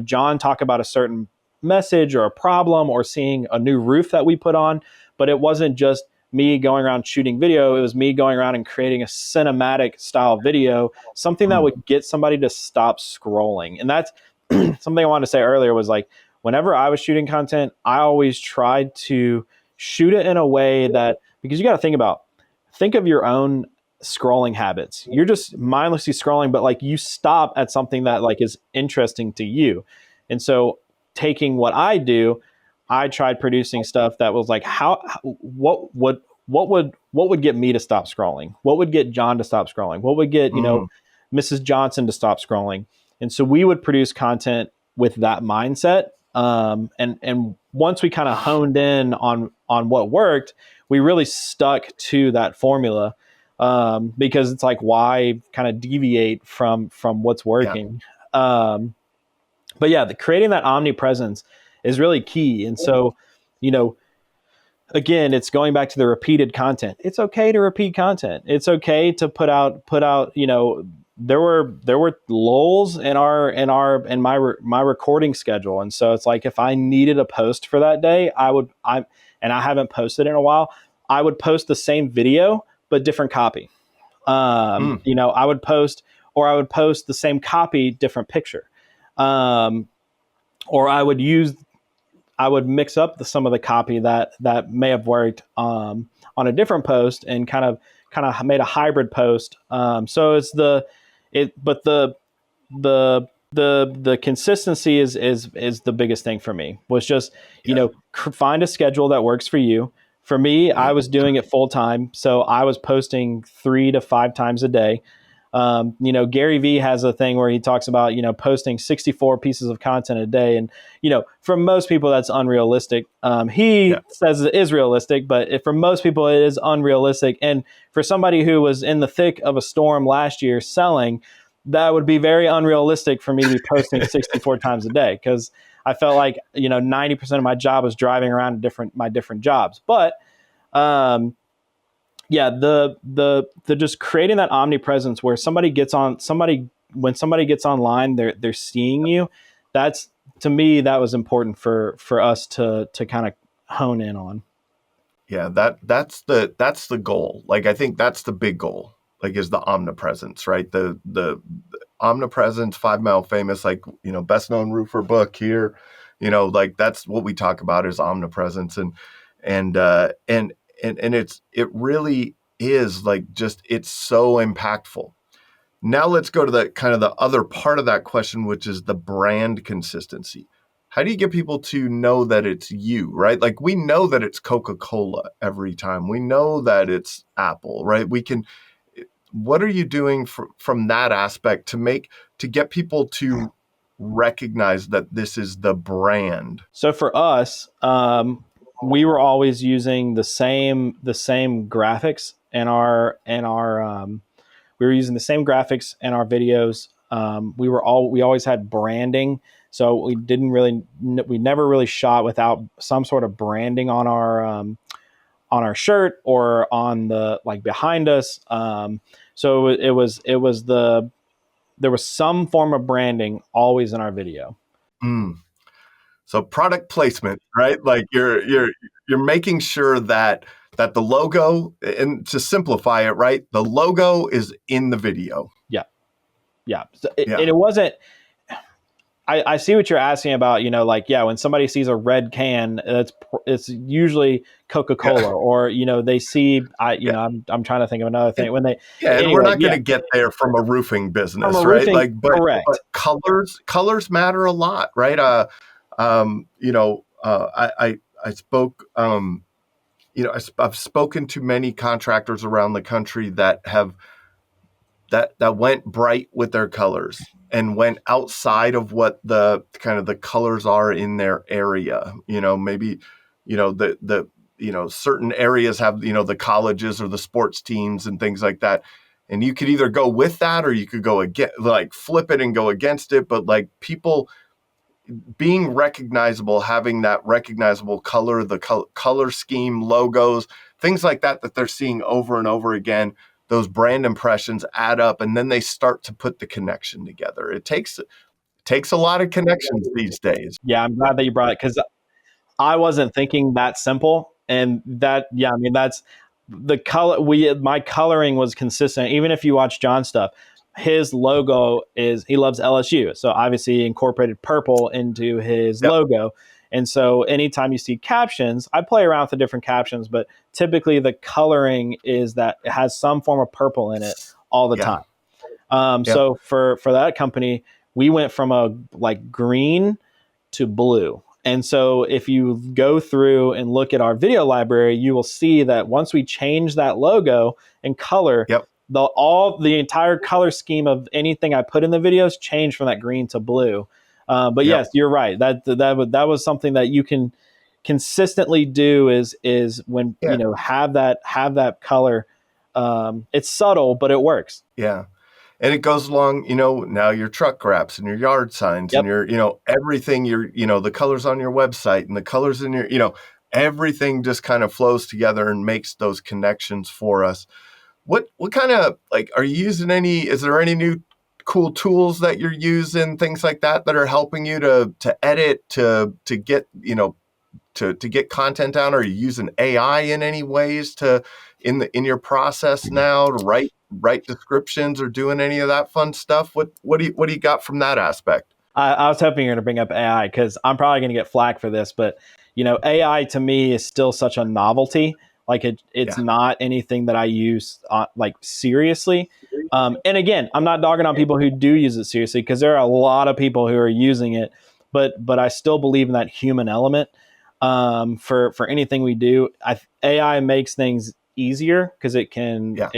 John talk about a certain message or a problem, or seeing a new roof that we put on. But it wasn't just me going around shooting video. It was me going around and creating a cinematic style video, something that would get somebody to stop scrolling. And that's something I wanted to say earlier was like, whenever I was shooting content, I always tried to shoot it in a way that, because you got to think of your own scrolling habits. You're just mindlessly scrolling, but like you stop at something that like is interesting to you. And so taking what I do, I tried producing stuff that was like, what would get me to stop scrolling? What would get John to stop scrolling? What would get, Mrs. Johnson to stop scrolling? And so we would produce content with that mindset. And once we kind of honed in on what worked, we really stuck to that formula, because it's like, why kind of deviate from what's working? But yeah, creating that omnipresence is really key. And so, again, it's going back to the repeated content. It's okay to repeat content. It's okay to put out, there were lulls in my recording schedule. And so it's like, if I needed a post for that day, and I haven't posted in a while, I would post the same video, but different copy. I would post the same copy, different picture. Or I would mix up some of the copy that may have worked on a different post, and kind of made a hybrid post. So it's but the consistency is the biggest thing for me. Was just find a schedule that works for you. For me, I was doing it full time, so I was posting 3 to 5 times a day. Gary Vee has a thing where he talks about, posting 64 pieces of content a day. And, for most people, that's unrealistic. He says it is realistic, but for most people, it is unrealistic. And for somebody who was in the thick of a storm last year selling, that would be very unrealistic for me to be posting 64 times a day. Cause I felt like, 90% of my job was driving around my different jobs. But, the just creating that omnipresence where when somebody gets online, they're seeing you. That's, to me, that was important for us to kind of hone in on. Yeah, that's the goal. Like, I think that's the big goal, like, is the omnipresence, right? The omnipresence, 5 Mile Famous, like, best known roofer book here, like, that's what we talk about is omnipresence. And it really is like, just, it's so impactful. Now let's go to the kind of the other part of that question, which is the brand consistency. How do you get people to know that it's you, right? Like, we know that it's Coca-Cola every time. We know that it's Apple, right? What are you doing from that aspect to get people to recognize that this is the brand? So for us, we were always using the same graphics we were using the same graphics in our videos. We always had branding. So we never really shot without some sort of branding on our shirt or on the, like, behind us. So there was some form of branding always in our video. So product placement, right? Like, you're making sure that the logo, and to simplify it, right, the logo is in the video. Yeah. So it wasn't. I see what you're asking about. When somebody sees a red can, it's usually Coca-Cola, or they see. I'm trying to think of another thing when they. And we're not going to get there from a roofing business, right? Like, correct. But colors matter a lot, right? I spoke. I've spoken to many contractors around the country that went bright with their colors and went outside of what the kind of the colors are in their area. Maybe, certain areas have, the colleges or the sports teams and things like that. And you could either go with that, or you could go flip it and go against it. But like, people being recognizable, having that recognizable color, the color scheme, logos, things like that they're seeing over and over again, those brand impressions add up, and then they start to put the connection together. It takes a lot of connections these days. Yeah, I'm glad that you brought it, because I wasn't thinking that simple. And that, yeah, I mean, that's the color. My coloring was consistent. Even if you watch John's stuff, his logo is, he loves LSU. So obviously he incorporated purple into his Yep. logo. And so anytime you see captions, I play around with the different captions, but typically the coloring is that it has some form of purple in it all the Yeah. time. Yep. So for that company, we went from a like green to blue. And so if you go through and look at our video library, you will see that once we change that logo and color, Yep. the entire color scheme of anything I put in the videos changed from that green to blue. But Yep. yes, you're right. That was something that you can consistently do is when Yeah. have that color. It's subtle, but it works. Yeah. And it goes along, now your truck wraps and your yard signs and Yep. your, everything, the colors on your website and the colors in your, everything just kind of flows together and makes those connections for us. What kind of, like, are you using is there any new cool tools that you're using, things like that are helping you to edit, to get, to get content down? Are you using AI in any ways in your process now to write descriptions or doing any of that fun stuff? What do you got from that aspect? I was hoping you're going to bring up AI because I'm probably going to get flack for this, but AI to me is still such a novelty. Like it's Yeah. not anything that I use like seriously. And again, I'm not dogging on people who do use it seriously because there are a lot of people who are using it, but I still believe in that human element. For anything we do, AI makes things easier because it can Yeah.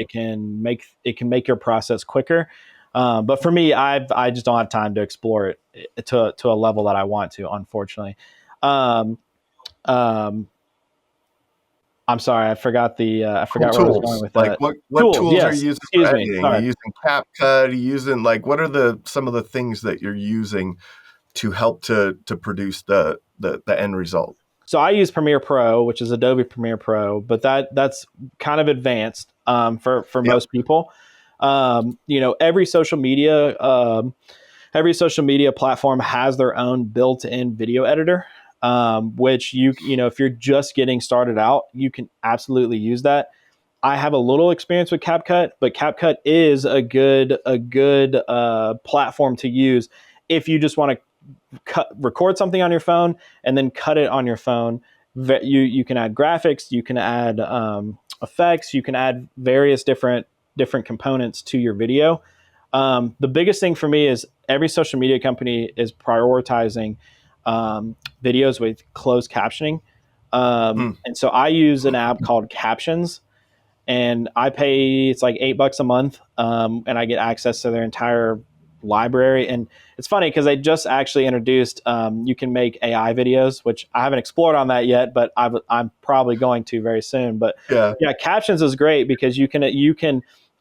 make your process quicker. But for me, I just don't have time to explore it to a level that I want to, unfortunately. Um, um, I'm sorry, I Cool forgot where I was going tools. with Like that. what Tools, tools are yes. you using for Excuse me. editing? Are Sorry. you using CapCut? Are you using, like, what are some of the things that you're using to help to produce the end result? So I use Premiere Pro, which is Adobe Premiere Pro, but that's kind of advanced for Yep. most people. Every social media platform has their own built-in video editor, which if you're just getting started out, you can absolutely use that. I have a little experience with CapCut, but CapCut is a good platform to use if you just want to record something on your phone and then cut it on your phone. You can add graphics, you can add effects, you can add various different components to your video. The biggest thing for me is every social media company is prioritizing videos with closed captioning. Hmm. And so I use an app called Captions, and I pay, it's like $8 a month, and I get access to their entire library. And it's funny because they just actually introduced you can make AI videos, which I haven't explored on that yet, but I'm probably going to very soon. But Yeah. yeah, Captions is great because you can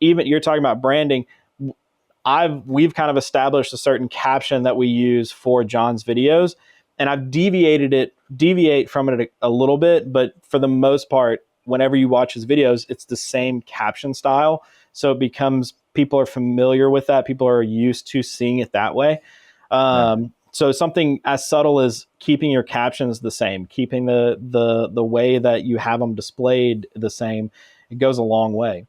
even, you're talking about branding. We've kind of established a certain caption that we use for John's videos, and I've deviate from it a little bit, but for the most part, whenever you watch his videos, it's the same caption style. So it becomes, people are familiar with that. People are used to seeing it that way. Yeah. So something as subtle as keeping your captions the same, keeping the way that you have them displayed the same, it goes a long way.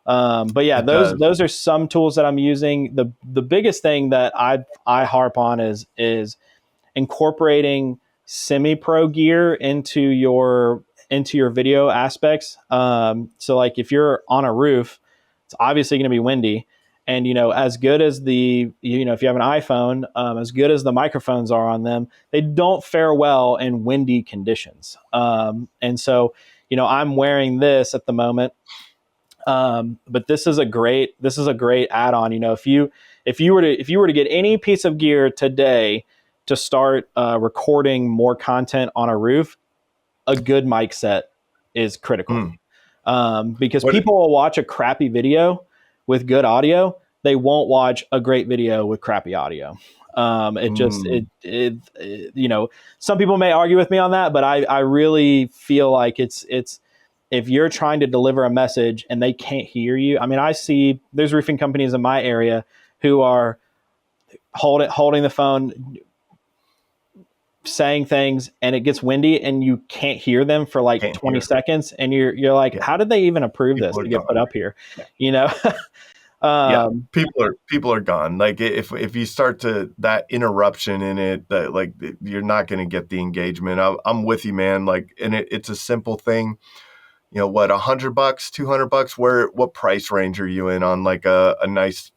But yeah, It does. those are some tools that I'm using. The biggest thing that I harp on is incorporating semi-pro gear into your video aspects. So like if you're on a roof, it's obviously going to be windy, and as good as if you have an iPhone, as good as the microphones are on them, they don't fare well in windy conditions. And so I'm wearing this at the moment. But this is a great add-on. If you were to get any piece of gear today to start recording more content on a roof, a good mic set is critical. Hmm. Because What? people will watch a crappy video with good audio, they won't watch a great video with crappy audio. It just Hmm. some people may argue with me on that, but I really feel like it's if you're trying to deliver a message and they can't hear you. I mean, I see there's roofing companies in my area who are holding the phone, saying things and it gets windy and you can't hear them for like Can't 20 hear. seconds and you're like, Yeah. how did they even approve this People are to get put gone. up here? You know? Yeah. People are gone. Like if you start to that interruption in it, that like you're not going to get the engagement. I'm with you, man. Like, and it's a simple thing. You know what, $100, $200, what price range are you in on like a nice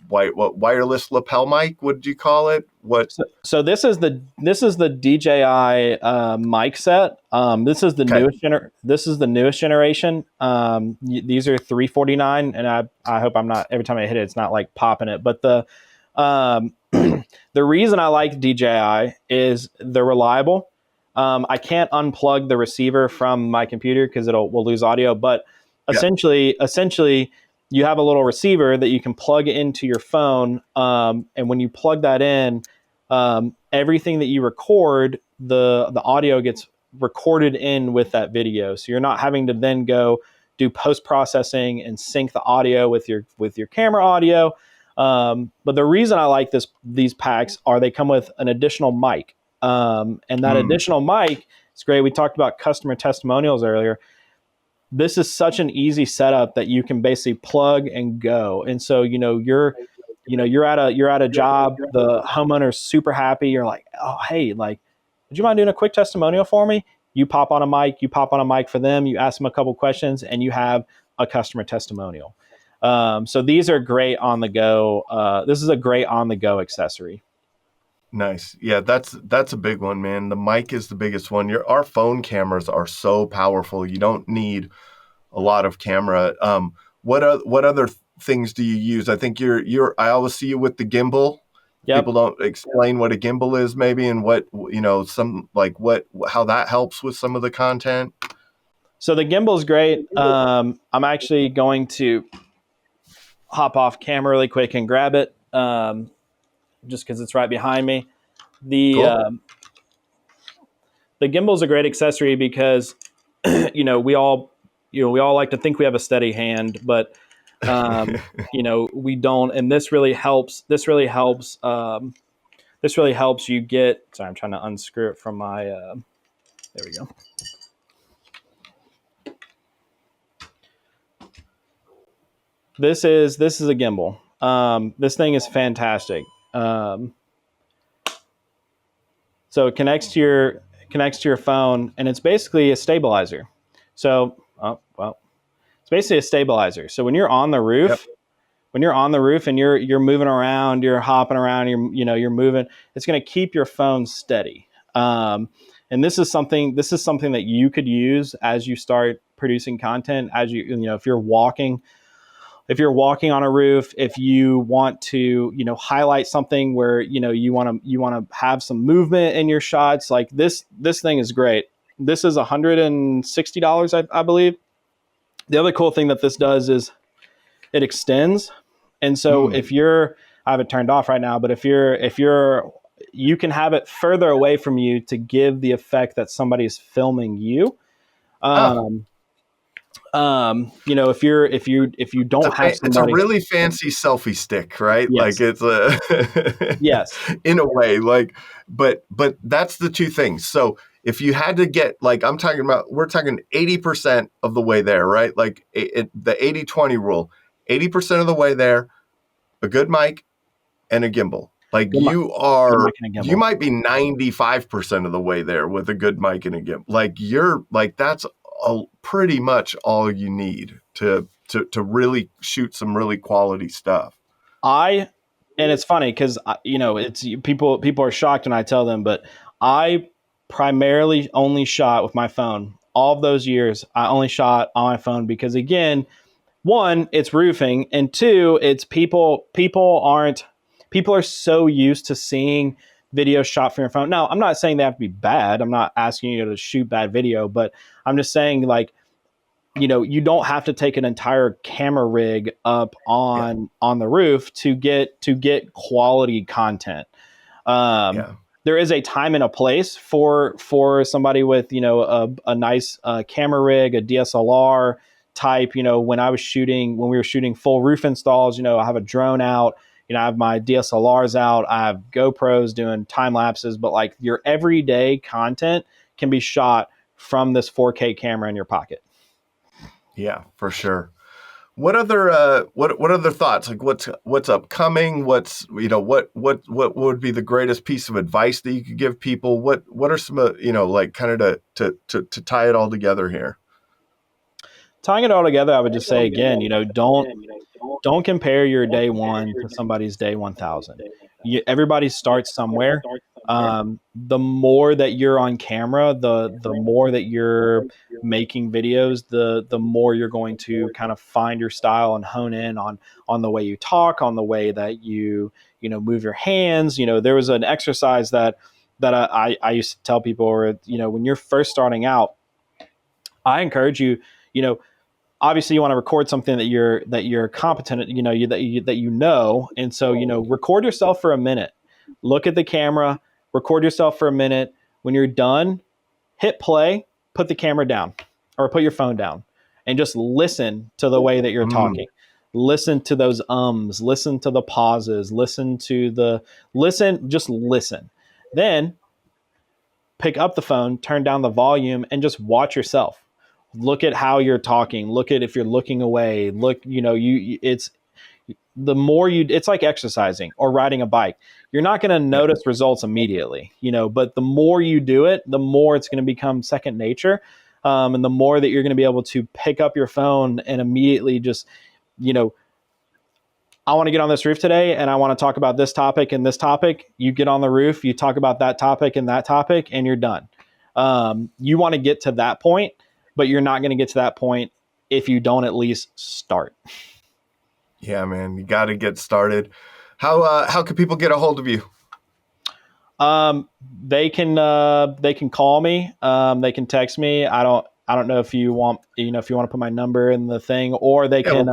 wireless lapel mic? What did you call it? What? So this is the DJI mic set. This is the Okay. newest generation. These are $349, and I hope I'm not, every time I hit it, it's not like popping it. But the reason I like DJI is they're reliable. I can't unplug the receiver from my computer because we'll lose audio. But Yeah. essentially, you have a little receiver that you can plug into your phone, and when you plug that in, everything that you record, the audio gets recorded in with that video. So you're not having to then go do post processing and sync the audio with your camera audio. But the reason I like these packs are they come with an additional mic. And that additional mic is great. We talked about customer testimonials earlier. This is such an easy setup that you can basically plug and go. And so, you're at a job, the homeowner's super happy. You're like, oh, hey, like, would you mind doing a quick testimonial for me? You pop on a mic for them, you ask them a couple questions, and you have a customer testimonial. So these are great on the go. This is a great on the go accessory. Nice. Yeah, that's a big one, man. The mic is the biggest one. Our phone cameras are so powerful. You don't need a lot of camera. What other things do you use? I think I always see you with the gimbal. Yep. People don't explain what a gimbal is maybe, and what, how that helps with some of the content. So the gimbal is great. I'm actually going to hop off camera really quick and grab it. Just because it's right behind me. Cool. The gimbal is a great accessory because we all like to think we have a steady hand, but we don't. And this really helps. This really helps you get. Sorry, I'm trying to unscrew it from my. There we go. This is a gimbal. This thing is fantastic. So it connects to your phone, and it's basically a stabilizer. So, it's basically a stabilizer. So when you're on the roof, and you're moving around, you're hopping around, you're moving, it's going to keep your phone steady. And this is something that you could use as you start producing content, as if you're walking on a roof, if you want to, highlight something where, you want to have some movement in your shots. Like this thing is great. This is $160, I believe. The other cool thing that this does is it extends. And so I have it turned off right now, but if you can have it further away from you to give the effect that somebody's filming you. If you don't have somebody, it's a really fancy selfie stick, right? Yes. Like it's a yes, in a way, like, but that's the two things. So if you had to get, like, we're talking 80% of the way there, right? Like the 80-20 rule, 80% of the way there, a good mic and a gimbal. Like you might be 95% of the way there with a good mic and a gimbal. Like that's pretty much all you need to really shoot some really quality stuff. And it's funny because it's people are shocked when I tell them, but I primarily only shot with my phone. All of those years, I only shot on my phone because, again, one, it's roofing, and two, it's people are so used to seeing video shot from your phone. Now, I'm not saying they have to be bad. I'm not asking you to shoot bad video, but I'm just saying, like, you don't have to take an entire camera rig up on the roof to get quality content. There is a time and a place for somebody with, a nice camera rig, a DSLR type. When we were shooting full roof installs, I have a drone out, I have my DSLRs out, I have GoPros doing time lapses, but like your everyday content can be shot from this 4K camera in your pocket. Yeah, for sure. What other what other thoughts? Like what's upcoming? What would be the greatest piece of advice that you could give people? What are some like kind of to tie it all together here? Tying it all together, I would just say again, don't compare your day one to somebody's day 1,000. Everybody starts somewhere. The more that you're on camera, the more that you're making videos, the more you're going to kind of find your style and hone in on the way you talk, on the way that you move your hands. There was an exercise that I used to tell people, or when you're first starting out, I encourage you, obviously you want to record something that you're competent at, and so record yourself for a minute, look at the camera, record yourself for a minute. When you're done, hit play, put the camera down or put your phone down, and just listen to the way that you're talking. Listen to those listen to the pauses, just listen. Then pick up the phone, turn down the volume, and just watch yourself. Look at how you're talking. Look at if you're looking away. Look, it's the more it's like exercising or riding a bike. You're not going to notice results immediately, but the more you do it, the more it's going to become second nature. And the more that you're going to be able to pick up your phone and immediately just, I want to get on this roof today and I want to talk about this topic and this topic. You get on the roof, you talk about that topic, and you're done. You want to get to that point, but you're not going to get to that point if you don't at least start. Yeah, man, you got to get started. How can people get a hold of you? They can call me. They can text me. I don't know if you want to put my number in the thing, or they can.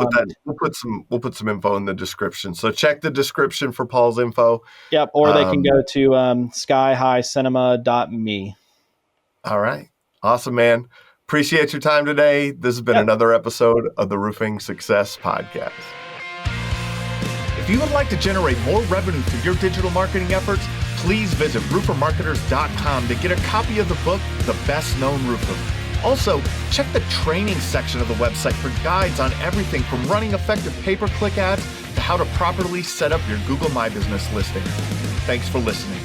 We'll put some info in the description. So check the description for Paul's info. Yep. Or they can go to skyhighcinema.me. All right. Awesome, man. Appreciate your time today. This has been another episode of the Roofing Success Podcast. If you would like to generate more revenue through your digital marketing efforts, please visit roofermarketers.com to get a copy of the book, The Best Known Roofer. Also, check the training section of the website for guides on everything from running effective pay-per-click ads to how to properly set up your Google My Business listing. Thanks for listening.